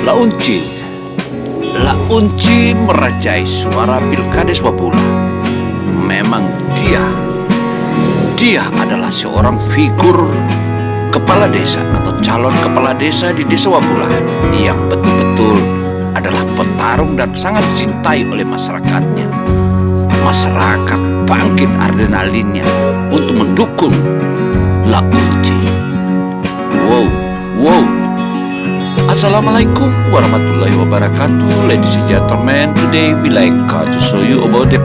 Launci. Launci merajai suara Pilkades Wabula. Memang dia adalah seorang figur kepala desa atau calon kepala desa di desa Wabula yang betul-betul adalah petarung dan sangat dicintai oleh masyarakatnya. Masyarakat bangkit adrenalinnya untuk mendukung Launci. Wow. Assalamualaikum warahmatullahi wabarakatuh, ladies and gentlemen. Today we like to show you about the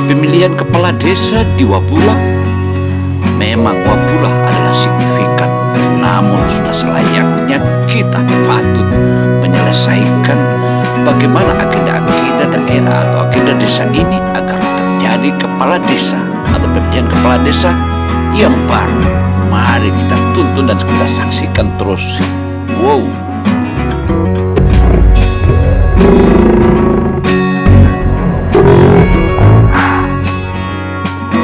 pemilihan kepala desa di Wabula. Memang Wabula adalah signifikan, namun sudah selayaknya kita patut menyelesaikan bagaimana agenda-agenda daerah atau agenda desa ini agar terjadi kepala desa atau pemilihan kepala desa yang baru. Mari kita tuntun dan kita saksikan terus. Wow.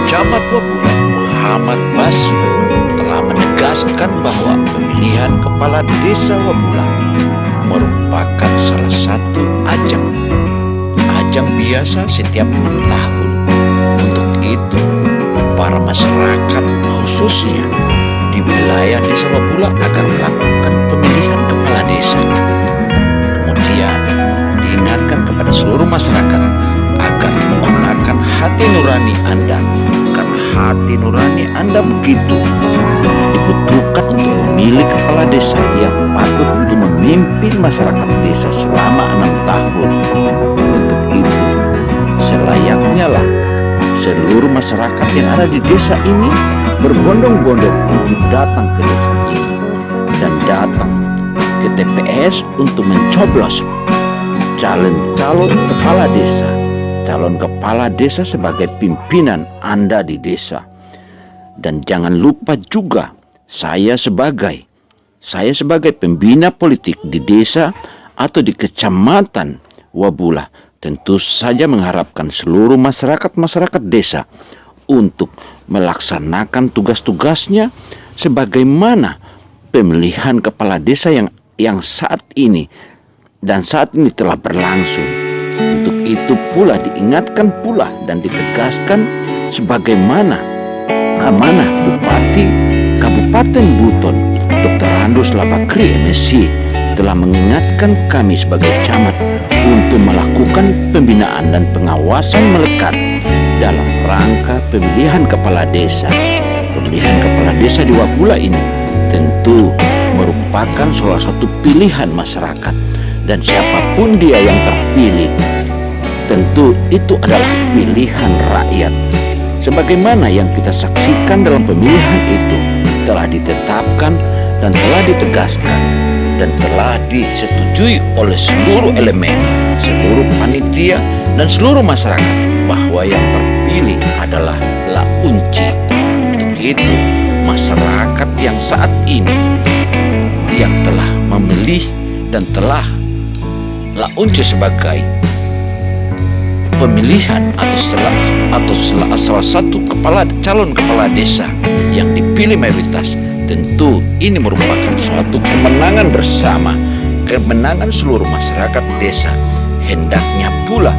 Camat Wabula Muhammad Basri telah menegaskan bahwa pemilihan kepala desa Wabula merupakan salah satu ajang biasa setiap 6 tahun. Untuk itu, para masyarakat khususnya di wilayah desa Wabula akan melakukan pemilihan kepala desa. Kemudian diingatkan kepada seluruh masyarakat agar menggunakan hati nurani Anda, karena hati nurani Anda begitu dibutuhkan untuk memilih kepala desa yang patut untuk memimpin masyarakat desa selama 6 tahun. Untuk itu, selayaknya lah seluruh masyarakat yang ada di desa ini berbondong-bondong untuk datang ke desa ini dan datang ke TPS untuk mencoblos calon kepala desa sebagai pimpinan Anda di desa. Dan jangan lupa juga saya sebagai pembina politik di desa atau di kecamatan Wabula tentu saja mengharapkan seluruh masyarakat desa untuk melaksanakan tugas-tugasnya sebagaimana pemilihan kepala desa yang saat ini telah berlangsung. Untuk itu pula diingatkan pula dan ditegaskan sebagaimana amanah Bupati Kabupaten Buton Dr. Andus Labakri MSc telah mengingatkan kami sebagai camat untuk melakukan pembinaan dan pengawasan melekat dalam rangka pemilihan kepala desa. Pemilihan kepala desa di Wabula ini tentu merupakan salah satu pilihan masyarakat, dan siapapun dia yang terpilih tentu itu adalah pilihan rakyat. Sebagaimana yang kita saksikan dalam pemilihan itu telah ditetapkan dan telah ditegaskan dan telah disetujui oleh seluruh elemen, seluruh panitia dan seluruh masyarakat bahwa yang terpilih adalah Launci. Untuk itu, masyarakat yang saat ini yang telah memilih dan telah Launci sebagai pemilihan atau salah satu calon kepala desa yang dipilih mayoritas, tentu ini merupakan suatu kemenangan bersama, kemenangan seluruh masyarakat desa. Hendaknya pula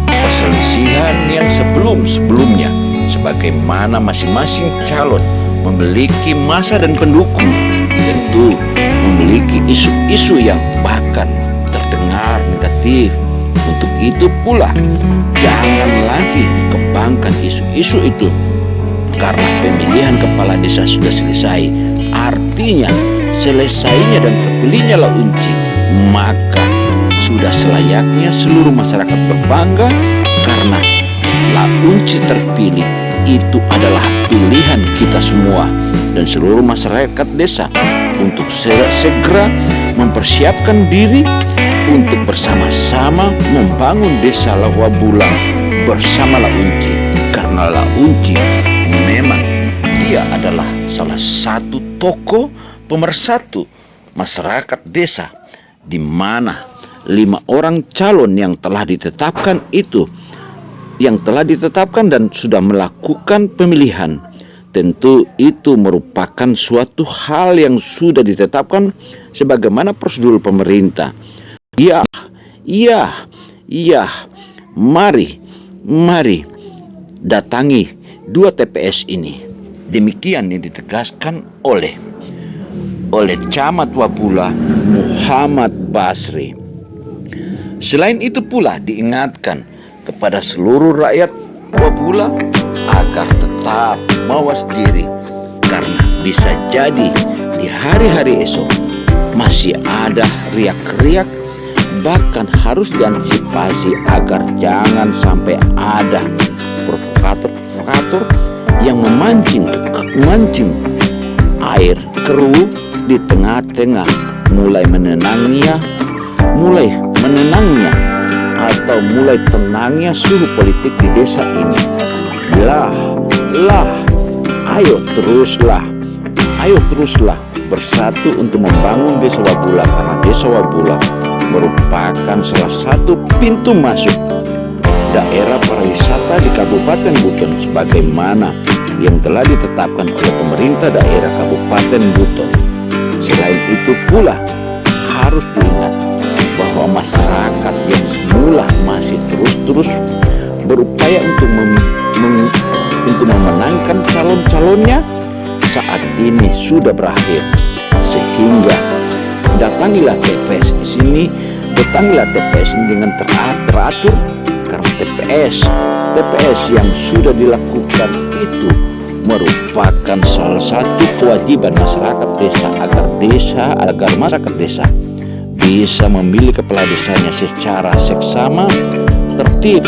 perselisihan yang sebelumnya, sebagaimana masing-masing calon memiliki massa dan pendukung, tentu memiliki isu-isu yang bahkan terdengar negatif. Untuk itu pula jangan lagi dikembangkan isu-isu itu, karena pemilihan kepala desa sudah selesai. Artinya selesainya dan terpilihnya Launci, maka sudah selayaknya seluruh masyarakat berbangga karena Launci terpilih. Itu adalah pilihan kita semua dan seluruh masyarakat desa untuk segera mempersiapkan diri untuk bersama-sama membangun desa Wabula bersama Launci. Karena Launci memang dia adalah salah satu tokoh pemersatu masyarakat desa, di mana 5 orang calon yang telah ditetapkan dan sudah melakukan pemilihan tentu itu merupakan suatu hal yang sudah ditetapkan sebagaimana prosedur pemerintah. Ya, iya, iya, mari datangi 2 TPS ini. Demikian yang ditegaskan oleh Camat Wabula Muhammad Basri. Selain itu pula diingatkan kepada seluruh rakyat Wabula agar tetap mawas diri, karena bisa jadi di hari-hari esok masih ada riak-riak, bahkan harus diantisipasi agar jangan sampai ada provokator yang memancing air keruh di tengah-tengah, mulai menenangnya atau mulai tenangnya suhu politik di desa ini. Ayo teruslah bersatu untuk membangun desa Wabula, karena desa Wabula merupakan salah satu pintu masuk daerah pariwisata di Kabupaten Buton sebagaimana yang telah ditetapkan oleh pemerintah daerah Kabupaten Buton. Selain itu pula harus diingat bahwa masyarakat yang semula masih terus berupaya untuk memenangkan calon-calonnya saat ini sudah berakhir, sehingga datangilah TPS ini dengan teratur, karena TPS yang sudah dilakukan itu merupakan salah satu kewajiban masyarakat desa agar masyarakat desa bisa memilih kepala desanya secara seksama, tertib,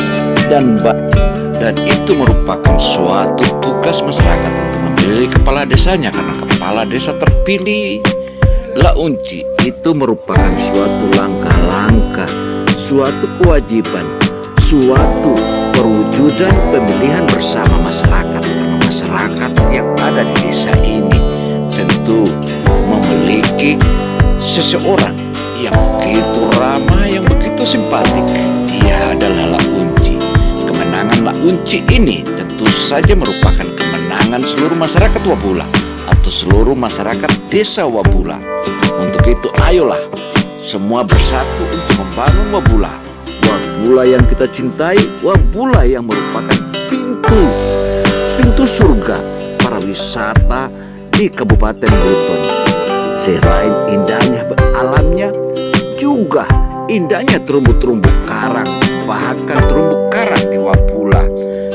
dan itu merupakan suatu tugas masyarakat untuk memilih kepala desanya, karena kepala desa terpilih launci itu merupakan suatu langkah-langkah, suatu kewajiban, suatu perwujudan pemilihan bersama masyarakat. Karena masyarakat yang ada di desa ini tentu memiliki seseorang yang begitu ramah, yang begitu simpatik. Dia adalah launci. Kemenangan launci ini tentu saja merupakan kemenangan seluruh masyarakat Wabula atau seluruh masyarakat desa Wabula. Untuk itu ayolah semua bersatu untuk membangun Wabula yang kita cintai, Wabula yang merupakan pintu surga para wisata di Kabupaten Buton. Selain indahnya alamnya, juga indahnya terumbu-terumbu karang, bahkan terumbu karang di Wabula,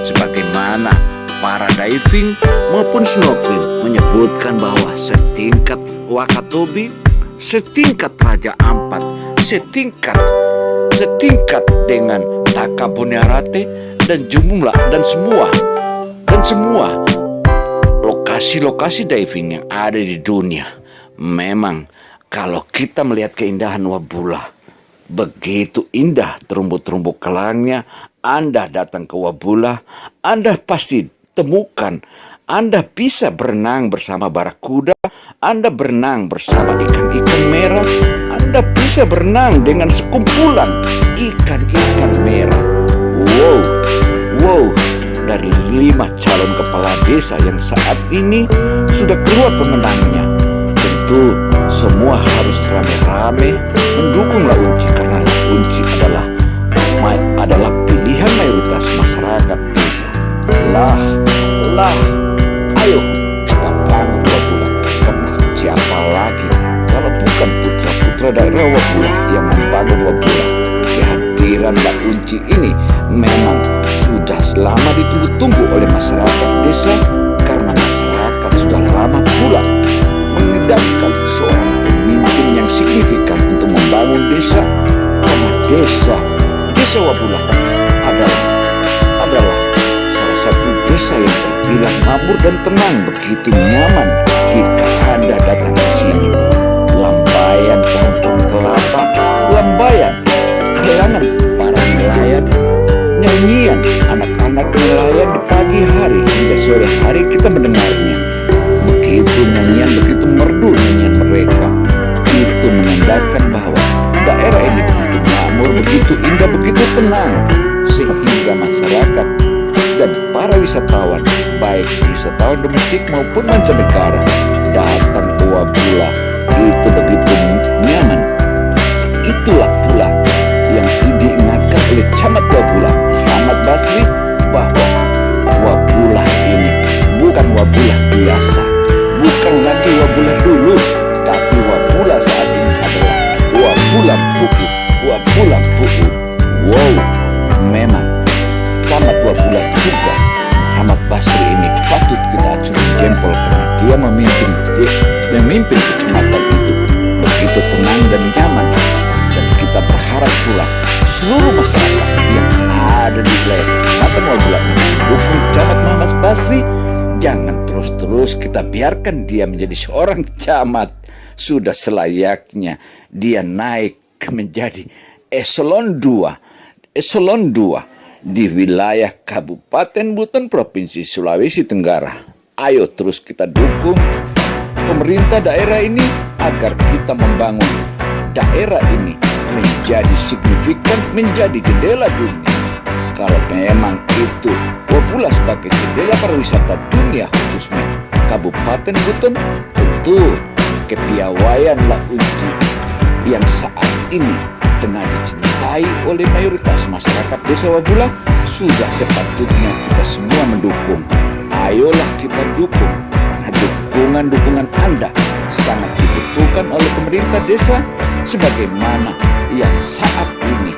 sebagaimana para diving maupun snorkeling menyebutkan bahwa setingkat Wakatobi, setingkat Raja Ampat, setingkat dengan Takabonerate dan jumlah dan semua lokasi-lokasi diving yang ada di dunia. Memang kalau kita melihat keindahan Wabula, begitu indah terumbu-terumbu karangnya, Anda datang ke Wabula, Anda pasti temukan, Anda bisa berenang bersama barakuda, Anda berenang bersama ikan-ikan merah, Anda bisa berenang dengan sekumpulan ikan-ikan merah. Wow, dari 5 calon kepala desa yang saat ini sudah keluar pemenangnya, tentu semua harus rame-rame mendukung Launci, karena Launci adalah pilihan mayoritas masyarakat desa. Ayo kita bangun Wabula, karena siapa lagi kalau bukan putra-putra daerah Wabula yang membangun Wabula. Kehadiran Launci ini memang sudah lama ditunggu-tunggu oleh masyarakat desa, karena masyarakat sudah lama pula mengidamkan seorang pemimpin yang signifikan untuk membangun desa, karena desa Wabula adalah salah satu desa yang terbilang makmur dan tenang. Begitu nyaman jika Anda datang ke sini. Lambaian pohon-pohon kelapa, lambaian kalangan para nelayan, nyanyian anak-anak nelayan di pagi hari hingga sore hari kita mendengarnya. Begitu merdu nyanyian mereka, itu menandakan bahwa daerah ini begitu makmur, begitu indah, begitu tenang, sehingga masyarakat dan para wisatawan baik baik wisatawan domestik maupun mancanegara datang ke Wabula itu begitu nyaman. Itulah pula yang diingatkan oleh Camat Wabula Muhammad Basri bahwa Wabula ini bukan Wabula biasa, bukan lagi Wabula dulu, tapi Wabula saat ini adalah Wabula Pu'u, Wabula Pu'u. Wow, memang Camat Wabula juga Muhammad Basri ini patut kita acungi jempol karena dia memimpin kecamatan itu begitu tenang dan nyaman. Dan kita berharap pula seluruh masyarakat yang ada di wilayah kecamatan Wabula ini mendukung Camat Muhammad Basri. Jangan terus-terus kita biarkan dia menjadi seorang camat. Sudah selayaknya dia naik menjadi eselon 2 di wilayah Kabupaten Buton Provinsi Sulawesi Tenggara. Ayo terus kita dukung pemerintah daerah ini agar kita membangun daerah ini menjadi signifikan, menjadi jendela dunia. Kalau memang itu Wabula sebagai jendela pariwisata dunia, khususnya Kabupaten Buton, tentu kepiawaian Launci yang saat ini tengah dicintai oleh mayoritas masyarakat desa Wabula sudah sepatutnya kita semua mendukung. Ayolah kita dukung, karena dukungan Anda sangat dibutuhkan oleh pemerintah desa, sebagaimana yang saat ini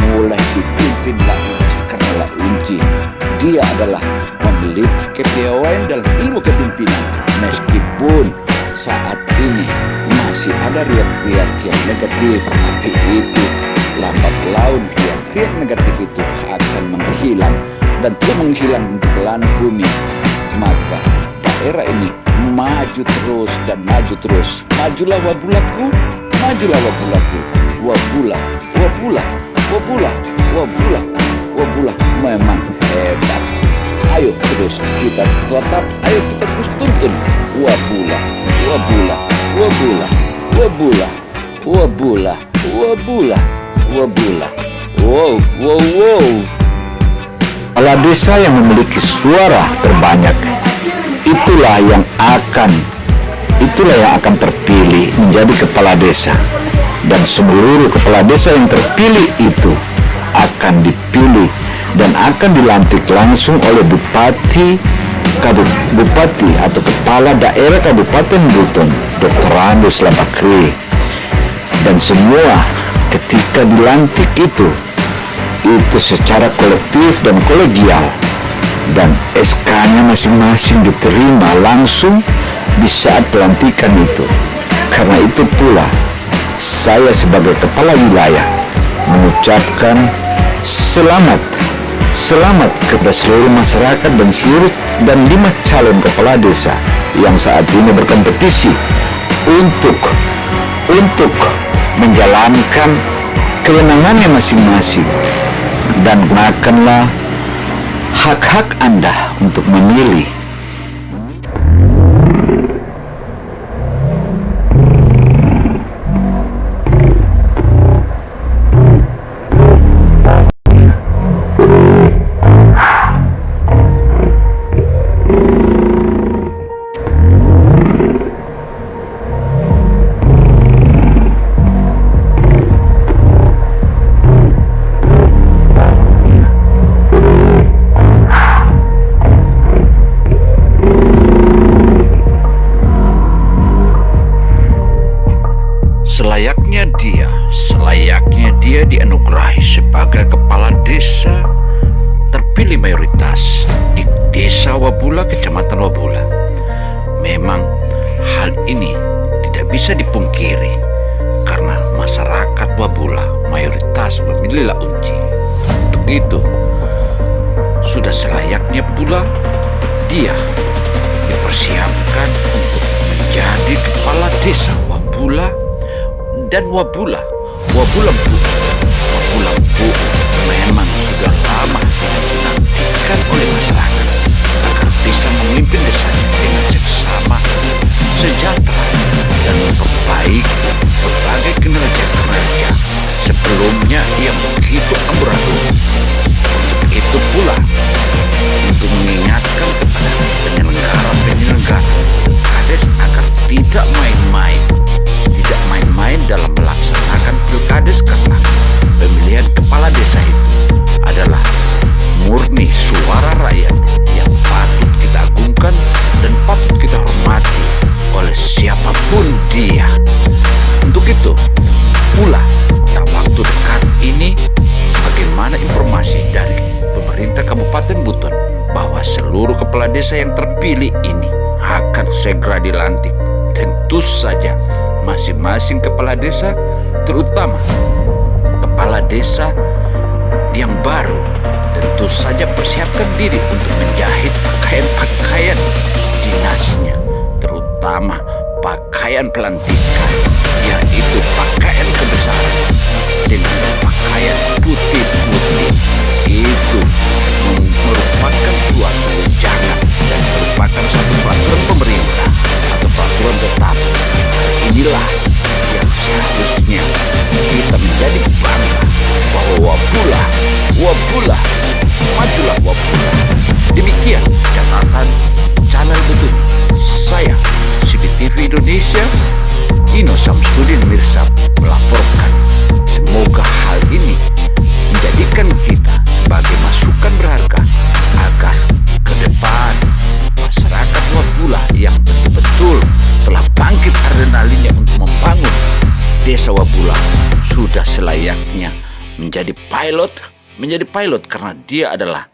mulai dipimpin Launci. Karena Launci dia adalah memiliki kepiawaian dalam ilmu kepemimpinan, meskipun saat ini masih ada riak-riak yang negatif, tapi itu lambat laun riak-riak negatif itu akan menghilang, dan terus menghilang di telan bumi. Maka daerah ini maju terus dan maju terus. Majulah Wabulaku, majulah Wabulaku. Wabula, Wabula, Wabula, Wabula, Wabula memang hebat. Ayo terus kita tetap, ayo kita terus tuntun Wabula, Wabula, Wabula, Wabula, Wabula, Wabula, Wabula. Wow, wow, wow. Kepala desa yang memiliki suara terbanyak itulah yang akan terpilih menjadi kepala desa, dan seluruh kepala desa yang terpilih itu akan dipilih dan akan dilantik langsung oleh bupati atau kepala daerah Kabupaten Buton, Dr. Randus Labakri. Dan semua ketika dilantik itu secara kolektif dan kolegial, dan SK-nya masing-masing diterima langsung di saat pelantikan itu. Karena itu pula saya sebagai kepala wilayah mengucapkan selamat kepada seluruh masyarakat dan 5 calon kepala desa yang saat ini berkompetisi untuk menjalankan kewenangannya masing-masing, dan gunakanlah hak-hak Anda untuk memilih. Selayaknya dia dianugerahi sebagai kepala desa terpilih mayoritas di desa Wabula, kecamatan Wabula. Memang hal ini tidak bisa dipungkiri karena masyarakat Wabula mayoritas memilih Launci. Untuk itu sudah selayaknya pula dia dipersiapkan untuk menjadi kepala desa Wabula dan Wabula Lempu memang sudah lama dinantikan oleh masyarakat agar bisa memimpin desanya dengan seksama, sejahtera, dan memperbaiki berbagai kinerja sebelumnya yang begitu amburadul. Untuk itu pula, untuk mengingatkan kepada otomatis karena pemilihan kepala desa itu adalah murni suara rakyat yang patut kita agungkan dan patut kita hormati oleh siapapun dia. Untuk itu pula dalam waktu dekat ini, bagaimana informasi dari pemerintah Kabupaten Buton bahwa seluruh kepala desa yang terpilih ini akan segera dilantik. Tentu saja masing-masing kepala desa, terutama kepala desa yang baru, tentu saja persiapkan diri untuk menjahit pakaian-pakaian dinasnya, terutama pakaian pelantikan, yaitu pakaian kebesaran dengan pakaian putih-putih. Itu merupakan suatu wejangan dan merupakan satu peraturan pemerintah atau peraturan tetap. Inilah yang seharusnya kita menjadi bangga bahwa Wabula, majulah Wabula. Demikian catatan channel Bedun. Saya CBTV Indonesia, Dino Samsudin Mirsad melaporkan. Semoga hal ini menjadikan kita sebagai masukan berharga agar ke depan masyarakat Wabula yang betul-betul telah bangkit adrenalinnya untuk membangun desa Wabula sudah selayaknya menjadi pilot karena dia adalah